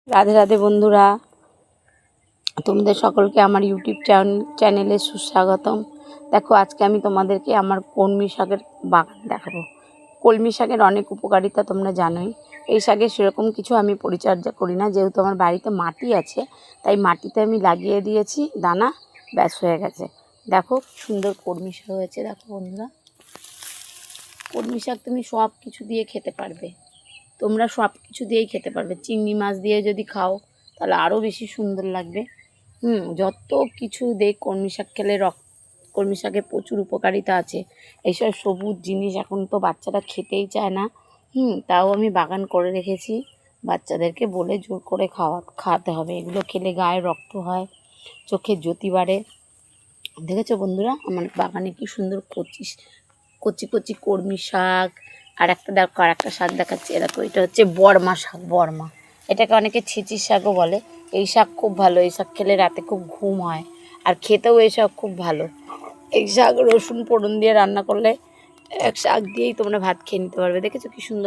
রাধে রাধে বন্ধুরা, তোমাদের সকলকে আমার ইউটিউব চ্যানেলে সুস্বাগতম। দেখো, আজকে আমি তোমাদেরকে আমার কলমি শাকের বাগান দেখাবো। কলমি শাকের অনেক উপকারিতা তোমরা জানোই। এই শাকের সেরকম কিছু আমি পরিচর্যা করি না, যেহেতু আমার বাড়িতে মাটি আছে, তাই মাটিতে আমি লাগিয়ে দিয়েছি দানা, ব্যাস হয়ে গেছে। দেখো সুন্দর কলমি শাক হয়েছে। দেখো বন্ধুরা, কলমি শাক তুমি সব কিছু দিয়ে খেতে পারবে, তোমরা সব কিছু দিয়েই খেতে পারবে। চিংড়ি মাছ দিয়ে যদি খাও তাহলে আরও বেশি সুন্দর লাগবে। যত কিছু দিয়ে কলমি শাক খেলে কলমি শাকে প্রচুর উপকারিতা আছে। এইসব সবুজ জিনিস এখন তো বাচ্চারা খেতেই চায় না। তাও আমি বাগান করে রেখেছি, বাচ্চাদেরকে বলে জোর করে খাওয়াতে হবে। এগুলো খেলে গায়ে রক্ত হয়, চোখে জ্যোতি বাড়ে। দেখেছো বন্ধুরা, আমার বাগানে কি সুন্দর কচি কচি কচি কলমি শাক। আর একটা দেখো, আর একটা শাক দেখাচ্ছি, দেখো এটা হচ্ছে বর্মা শাক। বর্মা, এটাকে অনেকে ছিচির শাকও বলে। এই শাক খুব ভালো, এই শাক খেলে রাতে খুব ঘুম হয়, আর খেতেও এই শাক খুব ভালো। এই শাক রসুন ফোড়ন দিয়ে রান্না করলে এক শাক দিয়েই তোমরা ভাত খেয়ে নিতে পারবে। দেখেছো কি সুন্দর।